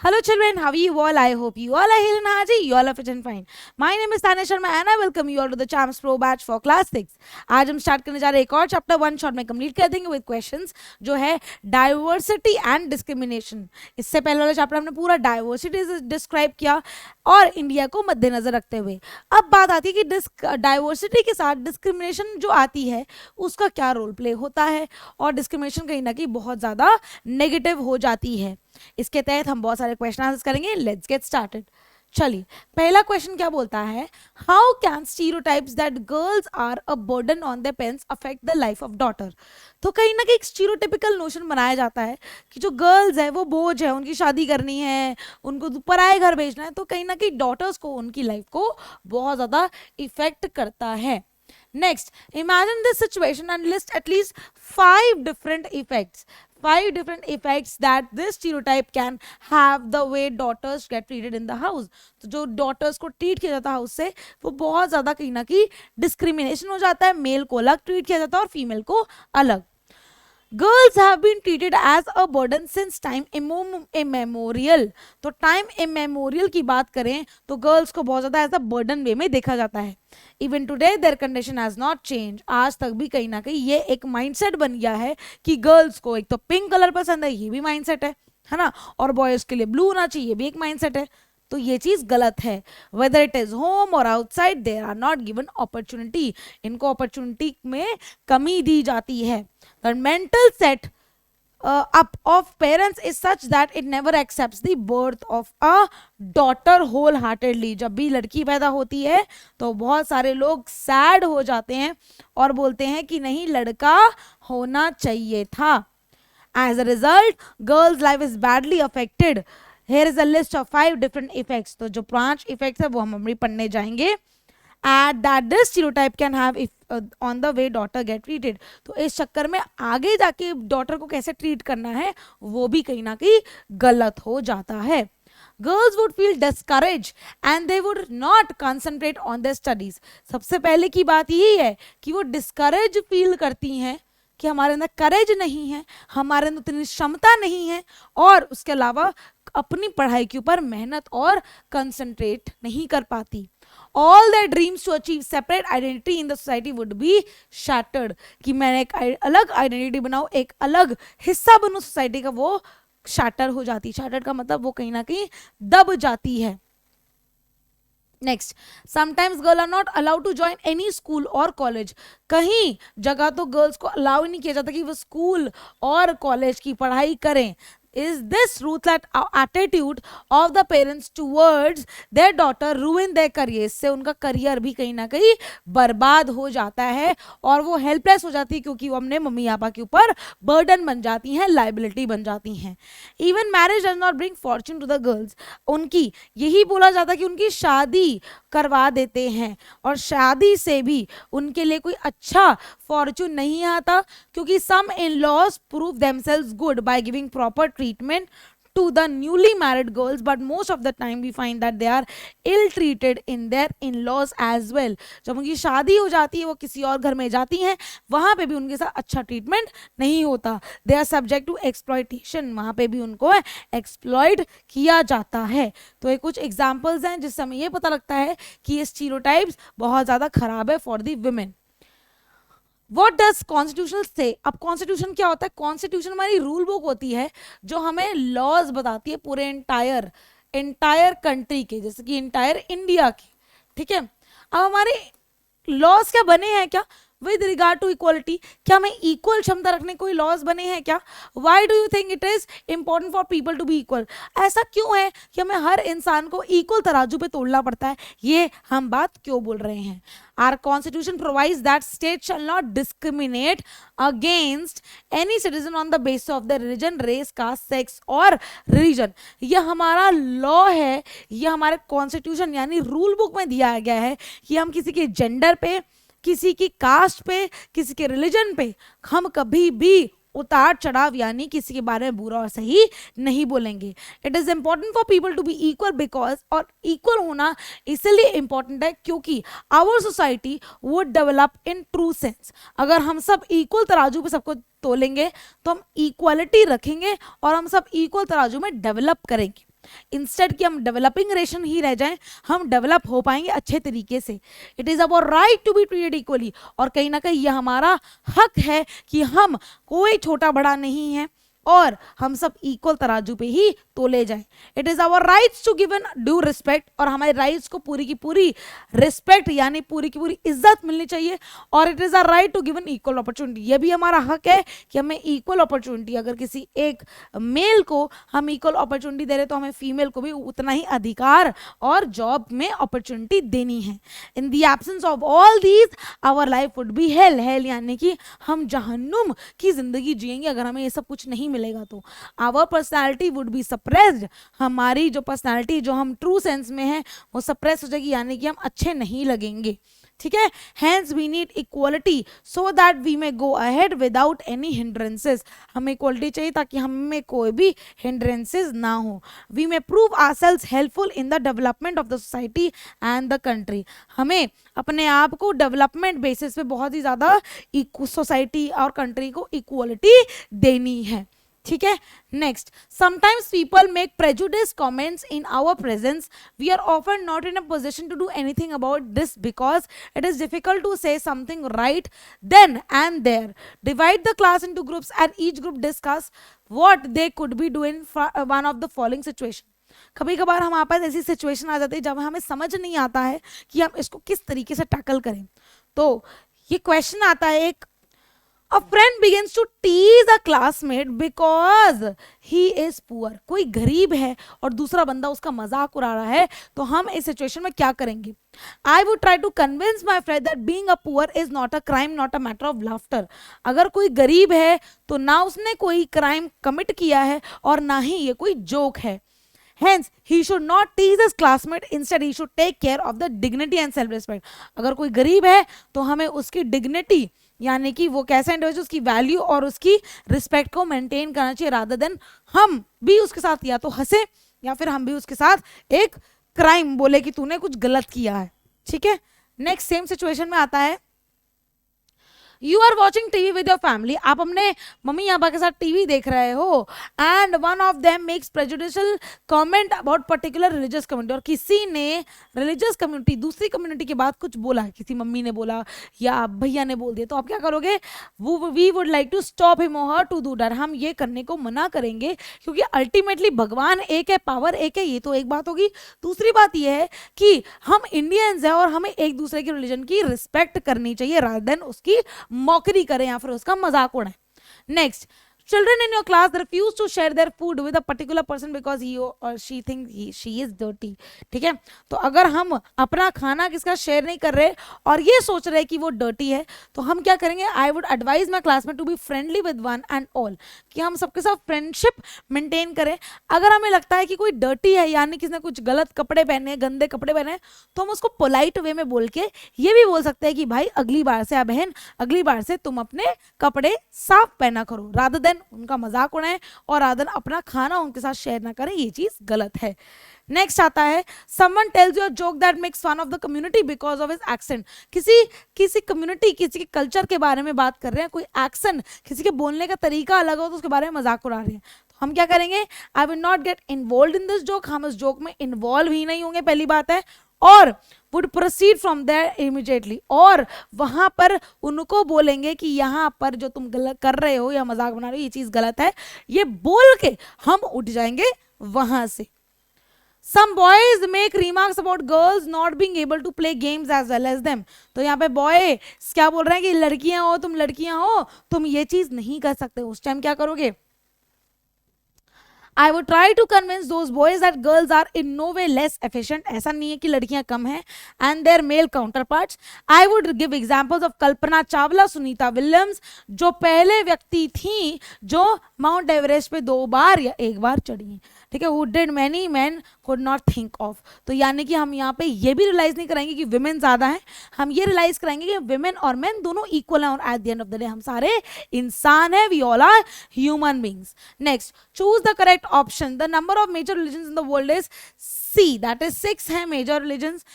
Hello children, how are you all? I hope you all are healthy and hearty. You all are fit and fine. My name is Tanya Sharma and I welcome you all to the Charms Pro Batch for Class 6. आज हम start करने जा रहे हैं एक और chapter 1 short में complete कर देंगे विद क्वेश्चंस जो है डाइवर्सिटी एंड डिस्क्रिमिनेशन. इससे पहले वाला चैप्टर हमने पूरा डाइवर्सिटी डिस्क्राइब किया और इंडिया को मद्देनजर रखते हुए. अब बात आती है कि डाइवर्सिटी के साथ डिस्क्रिमिनेशन जो आती है उसका क्या रोल प्ले होता है और डिस्क्रिमिनेशन कहीं ना कहीं बहुत ज़्यादा नेगेटिव हो जाती है. इसके तहत हम बहुत सारे क्वेश्चन आंसर करेंगे. Let's get started. चलिए, पहला क्वेश्चन क्या बोलता है, how can stereotypes that girls are a burden on their parents affect the life of daughter. तो कहीं ना कहीं एक स्टीरियोटिपिकल नोशन बनाया जाता है कि जो गर्ल्स है वो बोझ है, उनकी शादी करनी है, उनको पराए घर भेजना है, तो कहीं ना कहीं डॉटर्स को उनकी लाइफ को बहुत ज़्यादा इफेक्ट करता है. Next, imagine this situation and list at least 5 different effects that this stereotype can have the way daughters get treated in the house. तो जो daughters को treat किया जाता है हाउस से वो बहुत ज़्यादा कहीं ना कहीं डिस्क्रिमिनेशन हो जाता है. मेल को अलग ट्रीट किया जाता है और फीमेल को अलग. Girls have been treated as a burden since time immemorial. तो टाइम इमेमोरियल की बात करें तो गर्ल्स को बहुत ज़्यादा एज अ बर्डन वे में देखा जाता है. Even today there condition has not change. आज तक भी कहीं ना कहीं ये एक माइंडसेट बन गया है कि गर्ल्स को एक तो पिंक कलर पसंद है, ये भी माइंडसेट है ना, और बॉयज के लिए ब्लू होना चाहिए, ये भी एक माइंडसेट है. तो ये चीज गलत है. वेदर इट इज होम और outside they are not given opportunity. इनको अपॉर्चुनिटी में कमी दी जाती है. The mental set up of parents is such that it never accepts the birth of a daughter wholeheartedly. जब भी लड़की पैदा होती है तो बहुत सारे लोग सैड हो जाते हैं और बोलते हैं कि नहीं, लड़का होना चाहिए था. As a result, girls' life is badly affected. Here is a list of 5 different effects. तो जो 5 effects है वो हम अभी पढ़ने जाएंगे. And that this stereotype can have on the way daughter get treated. तो इस चक्कर में आगे जाके डॉटर को कैसे ट्रीट करना है वो भी कहीं ना कहीं गलत हो जाता है. Girls would feel discouraged and they would not concentrate on their studies. सबसे पहले की बात यही है कि वो डिस्करेज फील करती हैं कि हमारे अंदर करेज नहीं है, हमारे अंदर उतनी क्षमता नहीं है और उसके अलावा अपनी पढ़ाई के ऊपर मेहनत और कंसंट्रेट नहीं कर पाती. All their dreams to achieve separate identity in the society would be shattered. कि मैंने एक अलग आइडेंटिटी बनाऊं, एक अलग हिस्सा बनूं सोसाइटी का, वो शैटर हो जाती. शैटर्ड का मतलब वो कहीं ना कहीं दब जाती है. Next, sometimes girl are not allowed to join any school और कॉलेज. कहीं जगह तो गर्ल्स को अलाउ नहीं किया जाता कि वो स्कूल और कॉलेज की पढ़ाई करें. Is this ruthless attitude of the parents towards their daughter ruin their career? इससे उनका करियर भी कहीं ना कहीं बर्बाद हो जाता है और वो हेल्पलेस हो जाती है क्योंकि वो अपने मम्मी पापा के ऊपर बर्डन बन जाती हैं, लाइबिलिटी बन जाती हैं. Even marriage does not bring fortune to the girls. उनकी यही बोला जाता है कि उनकी शादी करवा देते हैं और शादी से भी उनके लिए कोई अच्छा फॉर्चून नहीं आता क्योंकि some in laws prove themselves good by giving proper treatment to the newly married girls, but most of the time we find that they are ill treated in their in-laws as well. जब उनकी शादी हो जाती है, वो किसी और घर में जाती हैं, वहाँ पे भी उनके साथ अच्छा ट्रीटमेंट नहीं होता. they are subject to exploitation. वहाँ पे भी उनको एक्सप्लॉइट किया जाता है. तो ये कुछ एग्जाम्पल्स हैं जिससे हमें ये पता लगता है कि ये स्टीरियोटाइप्स बहुत ज़्यादा खराब है for the women. What does constitution say? अब कॉन्स्टिट्यूशन क्या होता है? कॉन्स्टिट्यूशन हमारी रूल बुक होती है जो हमें लॉज बताती है पूरे इंटायर कंट्री के, जैसे कि इंटायर इंडिया के. ठीक है, अब हमारे लॉज क्या बने हैं क्या विद रिगार्ड टू इक्वालिटी? क्या हमें इक्वल क्षमता रखने कोई लॉज बने हैं क्या? Why do you think it is important for people to be equal? ऐसा क्यों है कि हमें हर इंसान को इक्वल तराजू पे तोड़ना पड़ता है? ये हम बात क्यों बोल रहे हैं? Our constitution provides that state shall not discriminate against any citizen on the basis of their religion, race, caste, sex और religion. यह हमारा लॉ है, यह हमारे कॉन्स्टिट्यूशन यानी रूल बुक में दिया गया है कि हम किसी के जेंडर पे, किसी की कास्ट पे, किसी के रिलीजन पे हम कभी भी उतार चढ़ाव यानी किसी के बारे में बुरा और सही नहीं बोलेंगे. It is important for people to be equal because, और इक्वल होना इसलिए इंपॉर्टेंट है क्योंकि our society would develop in true sense. अगर हम सब इक्वल तराजू पे सबको तोलेंगे तो हम इक्वालिटी रखेंगे और हम सब इक्वल तराजू में डेवलप करेंगे. इंस्टेड कि हम डेवलपिंग नेशन ही रह जाएं, हम डेवलप हो पाएंगे अच्छे तरीके से. It is our right to be treated equally, और कहीं ना कहीं यह हमारा हक है कि हम कोई छोटा बड़ा नहीं है और हम सब इक्वल तराजू पे ही तोले जाएं. It is our rights to given due respect, और हमारे राइट्स को पूरी की पूरी रिस्पेक्ट यानी पूरी की पूरी इज्जत मिलनी चाहिए. और it is our right to given equal opportunity, ये भी हमारा हक है कि हमें इक्वल अपॉर्चुनिटी, अगर किसी एक मेल को हम इक्वल अपॉर्चुनिटी दे रहे तो हमें फीमेल को भी उतना ही अधिकार और जॉब में अपॉर्चुनिटी देनी है. In the absence of all these our life would be hell. Hell यानी कि हम जहन्नुम की जिंदगी जिएंगे अगर हमें ये सब कुछ नहीं मिलेगा तो. Our personality would be suppressed, हमारी जो पर्सनैलिटी जो हम ट्रू सेंस में है वो सप्रेस हो जाएगी, यानी कि हम अच्छे नहीं लगेंगे. ठीक है. Hence we need equality so that we may go ahead without any hindrances. हमें इक्वलिटी चाहिए ताकि हमें कोई भी hindrances ना हो. We may prove ourselves helpful in the development of the society and the country. हमें अपने आप को डेवलपमेंट बेसिस पे बहुत ही ज़्यादा सोसाइटी और कंट्री को इक्वलिटी देनी है. ठीक है. Next, sometimes people make prejudice comments in our presence. We are often not in a position to do anything about this because it is difficult to say something right then and there. Divide the class into groups and each group discuss what they could be do in one of the following situation. कभी कभार हमारे पास ऐसी situation आ जाती है जब हमें समझ नहीं आता है कि हम इसको किस तरीके से टैकल करें. तो ये क्वेश्चन आता है एक, A friend begins to tease a classmate because he is poor. कोई गरीब है और दूसरा बंदा उसका मजाक उड़ा रहा है, तो हम इस सिचुएशन में क्या करेंगे? I would try to convince my friend that being a poor is not a crime, not a matter of laughter. अगर कोई गरीब है तो ना उसने कोई क्राइम कमिट किया है और ना ही ये कोई जोक है. Hence, he should not tease his classmate. Instead, he should take care of the dignity and self-respect. अगर कोई गरीब है तो हमें उसकी डिग्निटी यानी कि वो कैसा इंडिविजुअल, उसकी वैल्यू और उसकी रिस्पेक्ट को मेंटेन करना चाहिए, रादर देन हम भी उसके साथ या तो हंसे या फिर हम भी उसके साथ एक क्राइम बोले कि तूने कुछ गलत किया है. ठीक है. नेक्स्ट सेम सिचुएशन में आता है, you are watching TV with your family. आप अपने मम्मी पापा के साथ टीवी देख रहे हो and one of them makes prejudicial comment about particular religious community. और किसी ने रिलीजियस कम्युनिटी दूसरी कम्युनिटी के बाद कुछ बोला, किसी मम्मी ने बोला या भैया ने बोल दिया, तो आप क्या करोगे? We would like to stop him और हर टू डू दैट. हम ये करने को मना करेंगे क्योंकि अल्टीमेटली भगवान एक है, पावर एक है. ये तो एक बात होगी. दूसरी बात यह है कि हम इंडियंस हैं और हमें एक दूसरे के रिलीजन की रिस्पेक्ट करनी चाहिए रादर देन उसकी मौकरी करें या फिर उसका मजाक उड़ाएं. Next, children in your class refuse to share their food with a particular person because he or she thinks she is dirty. ठीक है. तो अगर हम अपना खाना किसका शेयर नहीं कर रहे और ये सोच रहे कि वो डर्टी है, तो हम क्या करेंगे? I would advise my classmate to be friendly with one and all, कि हम सबके साथ फ्रेंडशिप मेंटेन करें. अगर हमें लगता है कि कोई डर्टी है यानी किसने कुछ गलत कपड़े पहने, गंदे कपड़े पहने, तो हम उसको पोलाइट वे में बोल के ये भी बोल सकते हैं कि भाई अगली बार से, बहन अगली बार से तुम अपने कपड़े साफ पहना करो, रादर देन उनका मजाक उड़ाएं और रादर अपना खाना उनके साथ शेयर ना करें. ये चीज गलत है. नेक्स्ट आता है, someone tells you a joke that makes fun of the community because of his accent. किसी कम्युनिटी, किसी के कल्चर के बारे में बात कर रहे हैं, कोई एक्सेंट, किसी के बोलने का तरीका अलग हो तो उसके बारे में मजाक उड़ा रहे हैं, तो हम क्या करेंगे? I will not get involve in this joke. हम इस जोक में इन्वॉल्व ही नहीं होंगे, पहली बात है. और would proceed from there immediately. और वहां पर उनको बोलेंगे कि यहाँ पर जो तुम गलत कर रहे हो या मजाक बना रहे हो, ये चीज गलत है, ये बोल के हम उठ जाएंगे वहां से. Some boys make remarks about girls not being able to play games as well as them. तो यहाँ पे बॉय क्या बोल रहे हैं कि लड़कियां हो, तुम लड़कियां हो, तुम ये चीज नहीं कर सकते. उस टाइम क्या करोगे? I would try to convince those boys that girls are in no way less efficient. ऐसा नहीं है कि लड़कियां कम हैं and their male counterparts. I would give examples of Kalpana Chawla, Sunita Williams, जो पहले व्यक्ति थी जो माउंट एवरेस्ट पे 2 बार या 1 बार चढ़ी. ठीक है. Who did many men could not think of. तो यानी कि हम यहाँ पे ये भी रियलाइज नहीं कराएंगे कि विमेन ज्यादा है, हम ये रियलाइज कराएंगे कि विमेन और मेन दोनों इक्वल हैं और at the end of the day हम सारे इंसान हैं. We all are human beings. Next, choose the correct option. The number of major religions in the world is C, that is 6 है major religions.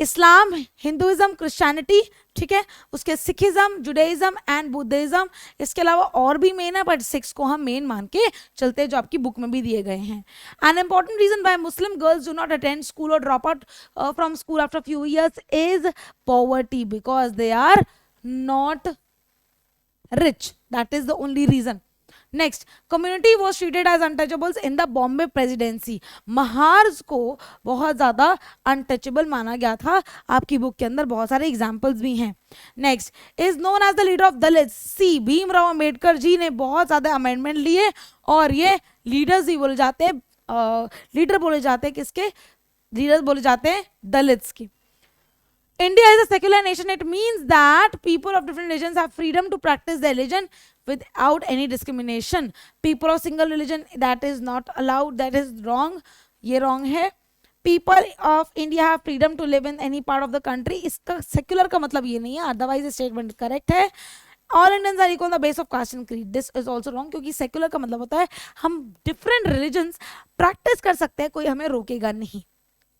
Islam, Hinduism, Christianity, ठीक है, उसके Sikhism, Judaism and Buddhism, इसके अलावा और भी main है but 6 को हम मेन मान के चलते हैं जो आपकी बुक में भी दिए गए हैं. An important reason why Muslim girls do not attend school और drop out from school after few years is poverty, because they are not rich. That is the only reason. Next, community was treated as untouchables in the Bombay presidency. Mahars को बहुत ज़्यादा untouchable माना गया था. आपकी book के अंदर बहुत सारे एग्जाम्पल्स भी हैं. Next, is known as the leader of Dalit. सी भीमराव अंबेडकर जी ने बहुत ज़्यादा अमेंडमेंट लिए और ये लीडर्स ही बोले जाते हैं, लीडर बोले जाते हैं किसके, लीडर्स बोले जाते हैं दलित्स की. India is a secular nation. It means that people of different religions have freedom to practice their religion without any discrimination. People of single religion, that is not allowed. That is wrong. ये wrong है. People of India have freedom to live in any part of the country. इसका secular का मतलब ये नहीं है. Otherwise, statement correct है. All Indians are equal on the base of caste and creed. This is also wrong क्योंकि secular का मतलब होता है हम different religions practice कर सकते हैं, कोई हमें रोकेगा नहीं.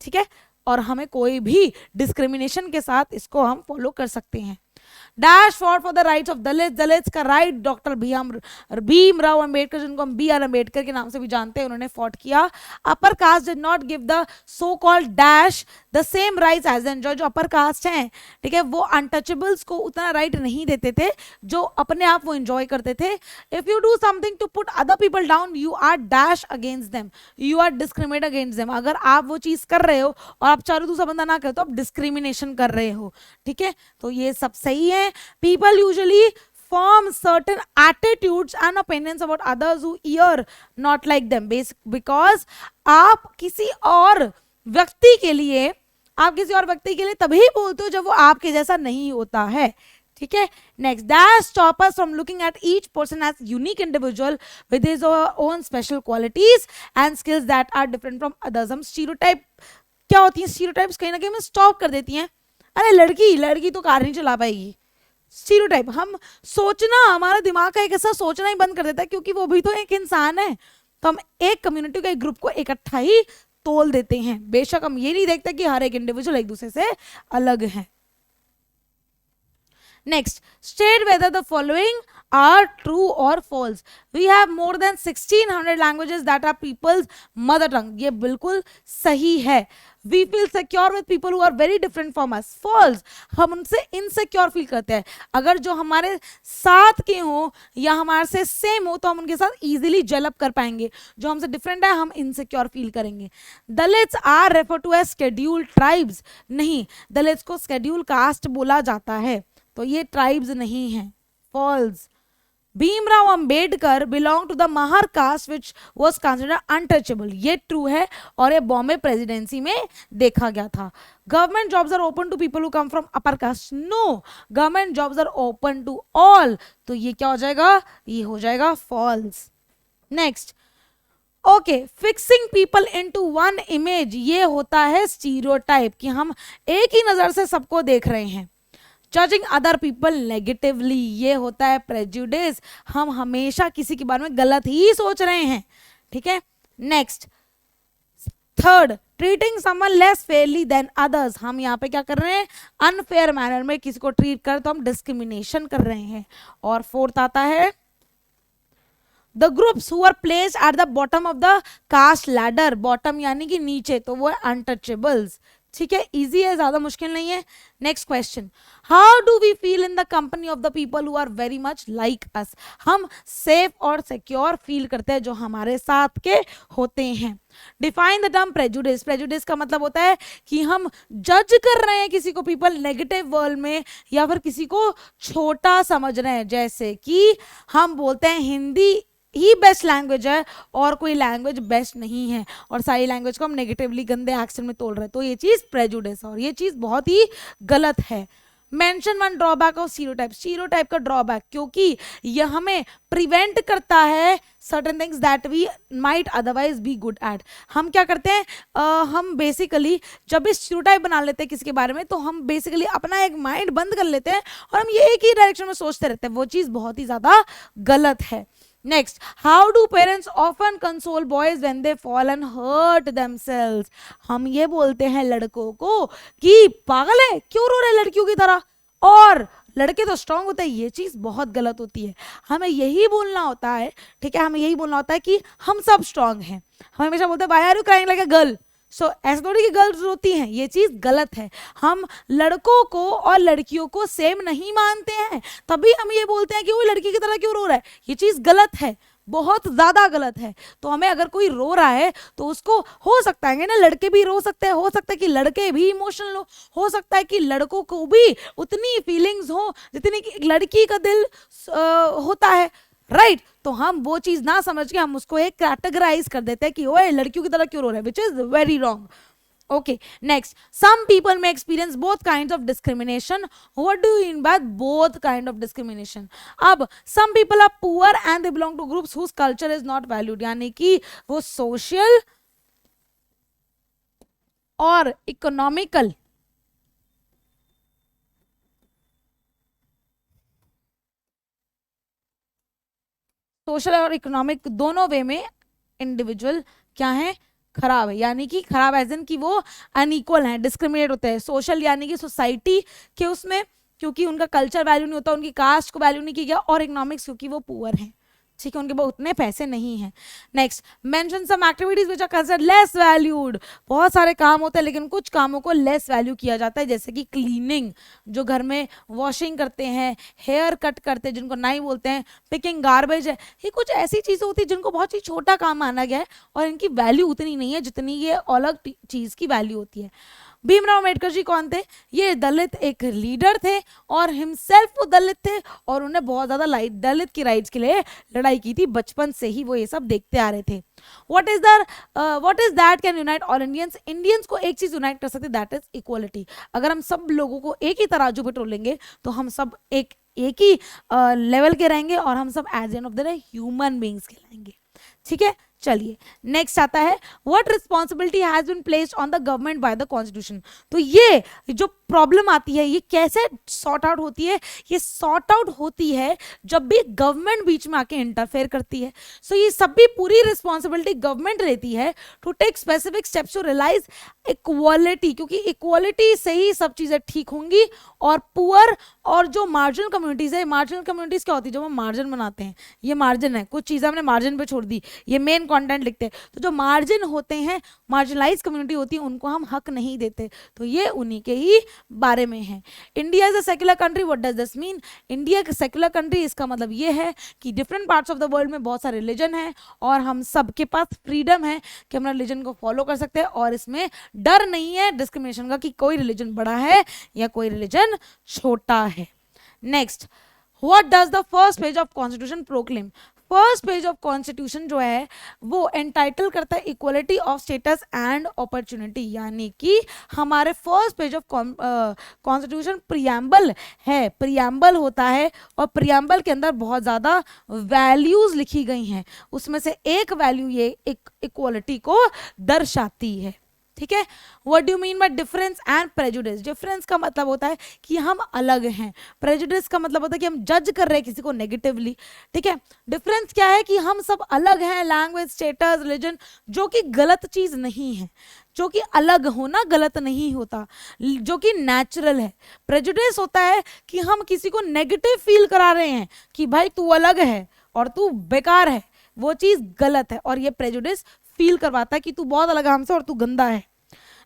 ठीक है, और हमें कोई भी डिस्क्रिमिनेशन के साथ इसको हम फॉलो कर सकते हैं. Dash for the rights of Dalit. Dalits का राइट डॉक्टर भीमराव अंबेडकर, जिनको हम बी.आर. अंबेडकर के नाम से भी जानते हैं, उन्होंने फॉट किया. Upper caste did not give the so called dash the same rights as enjoy. जो अपर कास्ट हैं, ठीक है, वो अनटचेबल्स को उतना राइट नहीं देते थे जो अपने आप वो एंजॉय करते थे. If you do something to put other people down, you are dash against them, you are discriminate against them. अगर आप वो चीज कर रहे हो और आप चारों दूसरा बंदा ना करे तो आप डिस्क्रिमिनेशन कर रहे हो. ठीक है, तो ये सब सही है. People usually form certain attitudes and opinions about others who are not like them, because आप किसी और व्यक्ति के लिए तभी बोलते हो जब वो आपके जैसा नहीं होता है. ठीक है. Next, that stop us from looking at each person as unique individual with his own special qualities and skills that are different from others. हम स्टीरियोटाइप क्या होती है, स्टीरियोटाइप्स कहीं ना कहीं हमें स्टॉप कर देती हैं. अरे लड़की तो कार नहीं चला पाएगी. स्टीरियोटाइप, हम सोचना, हमारा दिमाग का एक ऐसा सोचना ही बंद कर देता है क्योंकि वो भी तो एक इंसान है. तो हम एक कम्युनिटी का, एक ग्रुप को इकट्ठा ही तोल देते हैं. बेशक हम ये नहीं देखते कि हर एक इंडिविजुअल एक दूसरे से अलग है. Next, state whether the following are true or false. We have more than 1600 languages that are people's mother tongue. ये बिल्कुल सही है. We feel secure with people who are very different from us. False. हम उनसे insecure feel करते हैं. अगर जो हमारे साथ के हो या हमारे से सेम हो तो हम उनके साथ easily gel up कर पाएंगे. जो हमसे different है हम insecure feel करेंगे. Dalits are referred to as scheduled tribes. नहीं, Dalits को scheduled caste बोला जाता है, तो ये tribes नहीं है. False. Bhimrao Ambedkar belong to the Mahar caste which was considered untouchable. ये ट्रू है और ये बॉम्बे प्रेसिडेंसी में देखा गया था. Government jobs are open to people who come from upper caste. No, government jobs are open to all. तो ये क्या हो जाएगा, ये हो जाएगा false. Next, okay, fixing people into one image, ये होता है स्टीरियोटाइप, कि हम एक ही नजर से सबको देख रहे हैं. जजिंग अदर पीपल नेगेटिवली, ये होता है प्रेजुडिस, हम हमेशा किसी के बारे में गलत ही सोच रहे हैं. ठीक है. Next, third, treating someone less Fairlie than others, हम यहाँ पे क्या कर रहे हैं, अनफेयर मैनर में किसी को ट्रीट कर तो हम डिस्क्रिमिनेशन कर रहे हैं. और फोर्थ आता है the groups who are placed at the bottom of the caste ladder. Bottom यानी कि नीचे, तो वो है अनटचेबल्स. ठीक है, इजी है, ज्यादा मुश्किल नहीं है. Next question, how do we feel in the company of the people who are very much like us. हम सेफ और सिक्योर फील करते हैं जो हमारे साथ के होते हैं. Define the term prejudice. Prejudice का मतलब होता है कि हम जज कर रहे हैं किसी को पीपल नेगेटिव वर्ल्ड में, या फिर किसी को छोटा समझ रहे हैं. जैसे कि हम बोलते हैं हिंदी ही बेस्ट लैंग्वेज है और कोई लैंग्वेज बेस्ट नहीं है, और सारी लैंग्वेज को हम नेगेटिवली गंदे एक्सेंट में तोड़ रहे हैं, तो ये चीज़ प्रेजुडिस है और ये चीज़ बहुत ही गलत है. Mention one drawback of stereotype. Stereotype का ड्रॉबैक, क्योंकि यह हमें प्रिवेंट करता है certain things that we might otherwise be good at. हम क्या करते हैं, हम बेसिकली जब भी स्टीरियोटाइप बना लेते हैं किसी के बारे में, तो हम बेसिकली अपना एक माइंड बंद कर लेते हैं और हम ये एक ही डायरेक्शन में सोचते रहते हैं. वो चीज़ बहुत ही ज़्यादा गलत है. Next, how do parents often console boys when they fall and hurt themselves. हम ये बोलते हैं लड़कों को कि पागल है, क्यों रो रहे लड़कियों की तरह, और लड़के तो स्ट्रांग होते हैं। ये चीज बहुत गलत होती है। हमें यही बोलना होता है, ठीक है, हमें यही बोलना होता है कि हम सब स्ट्रांग हैं। हम हमेशा बोलते हैं why are you crying like a girl. So ऐसा थोड़ी कि गर्ल्स रोती हैं, ये चीज गलत है। हम लड़कों को और लड़कियों को सेम नहीं मानते हैं, तभी हम ये बोलते हैं कि वो लड़की की तरह क्यों रो रहा है। ये चीज गलत है, बहुत ज्यादा गलत है। तो हमें अगर कोई रो रहा है तो उसको, हो सकता है ना लड़के भी रो सकते हैं, हो सकता है कि लड़के भी इमोशनल हो सकता है कि लड़कों को भी उतनी फीलिंग्स हो जितनी कि लड़की का दिल होता है, राइट। तो हम वो चीज ना समझ के हम उसको एक कैटेगराइज कर देते हैं कि ओए लड़कियों की तरह क्यों रो रहा है, which is very wrong. Okay, next, some people may experience both kinds of discrimination. What do you mean by both kind of discrimination? अब some people are poor and they belong to groups whose culture is not valued, यानी कि वो social और economical, social और economic दोनों वे में individual क्या है, खराब है। यानी कि खराब एज इन कि वो अनइक्वल है, डिस्क्रिमिनेट होते हैं। सोशल यानी कि सोसाइटी के उसमें, क्योंकि उनका कल्चर वैल्यू नहीं होता, उनकी कास्ट को वैल्यू नहीं किया गया, और इकोनॉमिक्स क्योंकि वो पुअर हैं, ठीक है, उनके पास उतने पैसे नहीं हैं। Next, mention some activities which are considered less valued. बहुत सारे काम होते हैं लेकिन कुछ कामों को लेस वैल्यू किया जाता है, जैसे कि क्लीनिंग, जो घर में वॉशिंग करते हैं, हेयर कट करते हैं जिनको नाई बोलते हैं, पिकिंग गार्बेज है, ये कुछ ऐसी चीजें होती है जिनको बहुत ही छोटा काम माना गया है और इनकी वैल्यू उतनी नहीं है जितनी ये अलग चीज की वैल्यू होती है। भीमराव अम्बेडकर जी कौन थे? ये दलित एक लीडर थे और हिमसेल्फ वो दलित थे, और उन्हें बहुत ज्यादा दलित की राइट्स के लिए लड़ाई की थी। बचपन से ही वो ये सब देखते आ रहे थे। What is that can unite all Indians? Indians को एक चीज यूनाइट कर सकती है, दैट इज इक्वलिटी। अगर हम सब लोगों को एक ही तराजू पे तोलेंगे तो हम सब एक ही लेवल के रहेंगे और हम सब as end of the day human beings कहलाएंगे, ठीक है। चलिए नेक्स्ट आता है, what responsibility has been placed on the government by the constitution. तो ये जो प्रॉब्लम आती है ये कैसे सॉर्ट आउट होती है? ये सॉर्ट आउट होती है जब भी गवर्नमेंट बीच में आके इंटरफेयर करती है। सो ये सब भी पूरी रिस्पॉन्सिबिलिटी गवर्नमेंट लेती है to take specific steps to realise equality, क्योंकि इक्वालिटी से ही सब चीजें ठीक होंगी। और पुअर और जो मार्जिनल कम्युनिटीज है, मार्जिनल कम्युनिटीज क्या होती है? जब हम मार्जिन बनाते हैं, ये मार्जिन है, कुछ चीजें हमने मार्जिन पे छोड़ दी, ये मेन कंटेंट लिखते हैं, तो जो मार्जिन होते हैं, मार्जिनलाइज कम्युनिटी होती है, उनको हम हक नहीं देते। तो ये उन्हीं के ही बारे में है। India is a secular country, what does this mean? India एक सेक्युलर कंट्री, इसका मतलब ये है कि different parts of the world में बहुत सारे रिलीजन है और हम सबके पास फ्रीडम है कि हम रिलीजन को फॉलो कर सकते हैं, और इसमें डर नहीं है डिस्क्रिमिनेशन का कि कोई रिलीजन बड़ा है या कोई रिलीजन छोटा है। Next, what does the first page of constitution proclaim? First page of constitution जो है वो एंटाइटल करता है equality of status and opportunity, यानी कि हमारे first page of constitution preamble है, प्रियम्बल होता है, और प्रियम्बल के अंदर बहुत ज़्यादा वैल्यूज लिखी गई हैं, उसमें से एक वैल्यू ये इक्वलिटी को दर्शाती है, ठीक है। What do mean by difference and prejudice? Difference का मतलब होता है कि हम अलग हैं, प्रेजुडिस का मतलब होता है कि हम जज कर रहे हैं किसी को नेगेटिवली, ठीक है। डिफरेंस क्या है? कि हम सब अलग हैं, लैंग्वेज, स्टेटस, रिलीजन, जो कि गलत चीज नहीं है, जो कि अलग होना गलत नहीं होता, जो कि नेचुरल है। प्रेजुडिस होता है कि हम किसी को नेगेटिव फील करा रहे हैं कि भाई तू अलग है और तू बेकार है, वो चीज गलत है, और ये प्रेजुडिस फील करवाता है कि तू बहुत अलग है हमसे और तू गंदा है।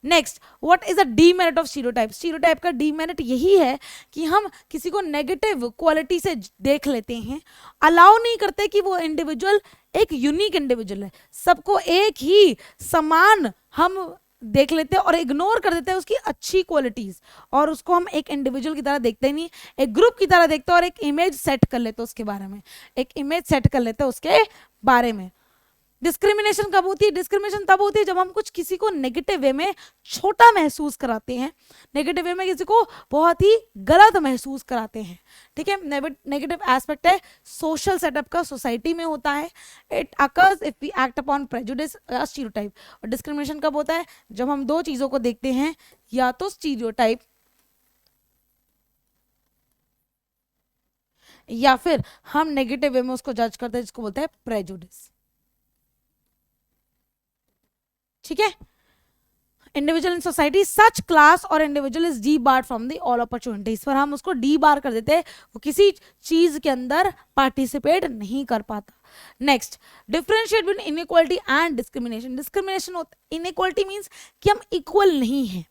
Next, what is a demerit of stereotype? Stereotype का डीमेरिट यही है कि हम किसी को नेगेटिव क्वालिटी से देख लेते हैं, अलाउ नहीं करते कि वो इंडिविजुअल एक यूनिक इंडिविजुअल है, सबको एक ही समान हम देख लेते हैं और इग्नोर कर देते हैं उसकी अच्छी क्वालिटीज, और उसको हम एक इंडिविजुअल की तरह देखते नहीं, एक ग्रुप की तरह देखते हैं और एक इमेज सेट कर लेते हैं उसके बारे में, एक इमेज सेट कर लेते हैं उसके बारे में। डिस्क्रिमिनेशन कब होती है? डिस्क्रिमिनेशन तब होती है जब हम कुछ किसी को नेगेटिव वे में छोटा महसूस कराते हैं, नेगेटिव वे में किसी को बहुत ही गलत महसूस कराते हैं, ठीक है। नेगेटिव एस्पेक्ट है सोशल सेटअप का, सोसाइटी में होता है। It occurs if we act upon prejudice या स्टीरियोटाइप। और डिस्क्रिमिनेशन कब होता है? जब हम दो चीजों को देखते हैं, या तो स्टीरियोटाइप या फिर हम नेगेटिव वे में उसको जज करते हैं, जिसको बोलते हैं प्रेजुडिस। ठीक है, individual in society such class और individual is debar from the all opportunities, पर हम उसको डी बार कर देते हैं, वो किसी चीज के अंदर पार्टिसिपेट नहीं कर पाता। Next, differentiate between inequality and discrimination. Discrimination होता, इनइक्वालिटी मीन्स कि हम इक्वल नहीं हैं,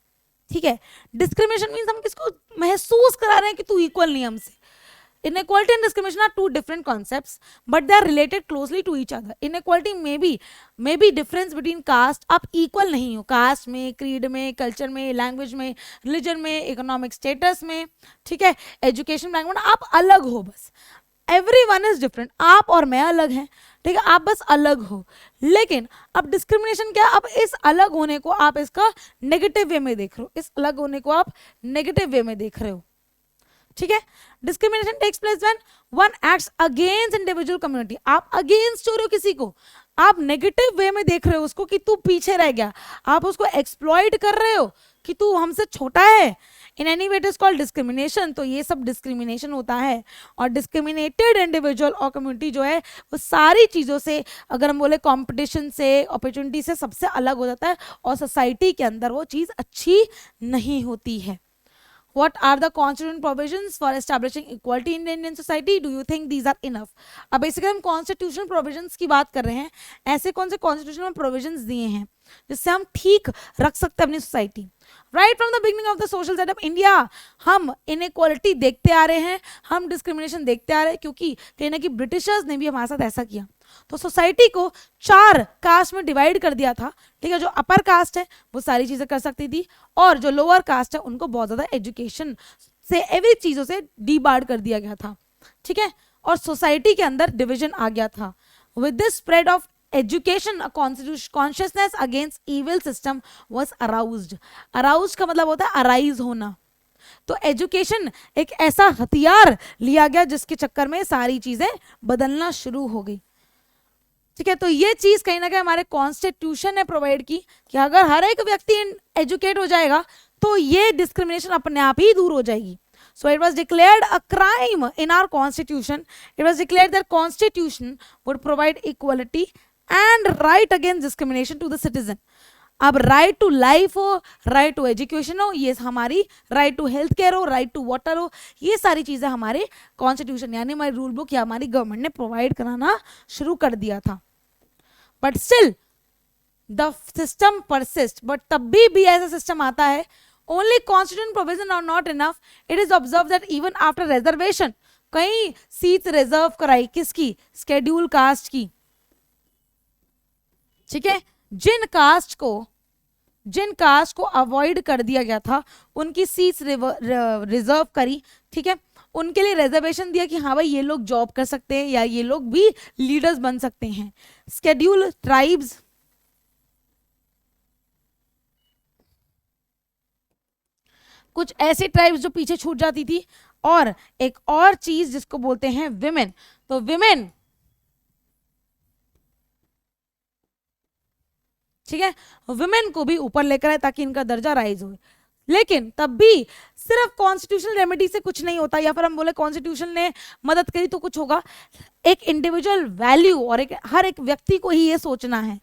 ठीक है। डिस्क्रिमिनेशन मीन्स हम किसको महसूस करा रहे हैं कि तू इक्वल नहीं है हमसे। Inequality and discrimination are two different concepts, but they are related closely to each other. Inequality may be difference between caste. आप equal नहीं हो caste में, creed में, culture में, language में, religion में, economic status में, ठीक है, education background, आप अलग हो बस। Everyone is different. आप और मैं अलग हैं, ठीक है, आप बस अलग हो। लेकिन अब डिस्क्रिमिनेशन क्या, अब इस अलग होने को आप इसका नेगेटिव वे में देख रहे हो, इस अलग होने को आप नेगेटिव वे में देख रहे हो, ठीक है। Discrimination takes place when one acts against individual community. आप अगेंस्ट हो रहे हो किसी को, आप नेगेटिव वे में देख रहे हो उसको कि तू पीछे रह गया, आप उसको एक्सप्लॉइट कर रहे हो कि तू हमसे छोटा है। In any way it is called discrimination. तो ये सब डिस्क्रिमिनेशन होता है। और डिस्क्रिमिनेटेड इंडिविजुअल और कम्युनिटी जो है वो सारी चीज़ों से, अगर हम बोले कॉम्पिटिशन से, अपॉर्चुनिटी से, सबसे अलग हो जाता है और सोसाइटी के अंदर वो चीज़ अच्छी नहीं होती है। What are the constitutional provisions for establishing equality in Indian society? Do you think these are enough? अब बेसिकली हम constitutional provisions की बात कर रहे हैं। ऐसे कौन से constitutional provisions दिए हैं जिससे हम ठीक रख सकते हैं अपनी society. Right from the beginning of the social setup India हम इनइक्वालिटी देखते आ रहे हैं, हम डिस्क्रिमिनेशन देखते आ रहे हैं, क्योंकि कहीं ना कहीं ब्रिटिशर्स ने भी हमारे साथ ऐसा किया। तो सोसाइटी को 4 कास्ट में डिवाइड कर दिया था, ठीक है। जो अपर कास्ट है वो सारी चीजें कर सकती थी, और जो लोअर कास्ट है उनको बहुत ज्यादा एजुकेशन से, एवरी चीजों से डीबार्ड कर दिया गया था, ठीक है। और सोसाइटी के अंदर डिवीजन आ गया था। With this spread of education consciousness against evil system was aroused. Aroused का मतलब होता है अराइज होना। तो एजुकेशन एक ऐसा हथियार लिया गया जिसके चक्कर में सारी चीजें बदलना शुरू हो गई, ठीक है। तो ये चीज कहीं ना कहीं हमारे कॉन्स्टिट्यूशन ने प्रोवाइड की कि अगर हर एक व्यक्ति एजुकेट हो जाएगा तो ये डिस्क्रिमिनेशन अपने आप ही दूर हो जाएगी। So it was declared a crime in our constitution. It was declared that constitution would provide equality and right against discrimination to the citizen. अब राइट टू लाइफ हो, राइट टू एजुकेशन हो, ये हमारी राइट टू हेल्थ केयर हो, right to water हो, ये सारी चीजें हमारे कॉन्स्टिट्यूशन यानी हमारी रूल बुक या हमारी गवर्नमेंट ने प्रोवाइड कराना शुरू कर दिया था। But still the system persist. But तब भी ऐसा सिस्टम आता है, only constitutional provision are not enough. It is observed that even after reservation, कई सीट रिजर्व कराई, किसकी, स्केड्यूल कास्ट की, ठीक है। जिन कास्ट को अवॉइड कर दिया गया था उनकी सीट्स रिजर्व करी, ठीक है। उनके लिए रिजर्वेशन दिया कि हाँ भाई ये लोग जॉब कर सकते हैं या ये लोग भी लीडर्स बन सकते हैं। स्केड्यूल ट्राइब्स, कुछ ऐसे ट्राइब्स जो पीछे छूट जाती थी, और एक और चीज जिसको बोलते हैं विमेन। तो विमेन, ठीक है, विमेन को भी ऊपर लेकर आए ताकि इनका दर्जा राइज हो। लेकिन तब भी सिर्फ कॉन्स्टिट्यूशनल रेमेडी से कुछ नहीं होता, या फिर हम बोले कॉन्स्टिट्यूशन ने मदद करी तो कुछ होगा। एक इंडिविजुअल वैल्यू और हर एक व्यक्ति को ही ये सोचना है।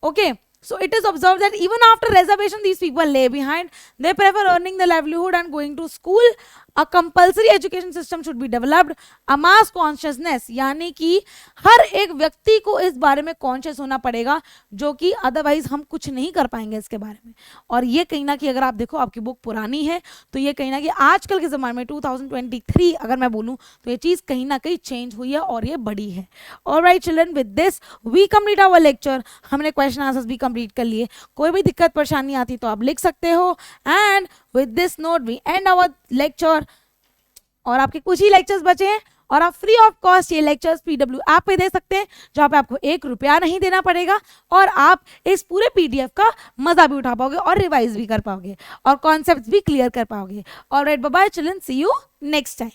Okay, so it is observed that even after reservation these people lay behind. They prefer earning the livelihood and going to school. A compulsory education system should be developed. A mass consciousness, यानी कि हर एक व्यक्ति को इस बारे में conscious होना पड़ेगा, जो कि अदरवाइज हम कुछ नहीं कर पाएंगे इसके बारे में। और ये कहीं ना कहीं, अगर आप देखो आपकी बुक पुरानी है तो ये कहीं ना कहीं आजकल के ज़माने में 2023 अगर मैं बोलूँ तो ये चीज़ कहीं ना कहीं चेंज हुई है और ये बड़ी है। Alright children, with this we complete our lecture. हमने क्वेश्चन आंसर्स भी कंप्लीट कर लिए। कोई भी दिक्कत परेशानी आती तो आप लिख सकते हो। And with this note we end our lecture. और आपके कुछ ही लेक्चर्स बचे हैं और आप फ्री ऑफ कॉस्ट ये लेक्चर्स PW ऐप पे दे सकते हैं, जहाँ पे आपको 1 रुपया नहीं देना पड़ेगा और आप इस पूरे PDF का मजा भी उठा पाओगे और रिवाइज भी कर पाओगे और कॉन्सेप्ट्स भी क्लियर कर पाओगे। Alright, bye bye children, see you next time.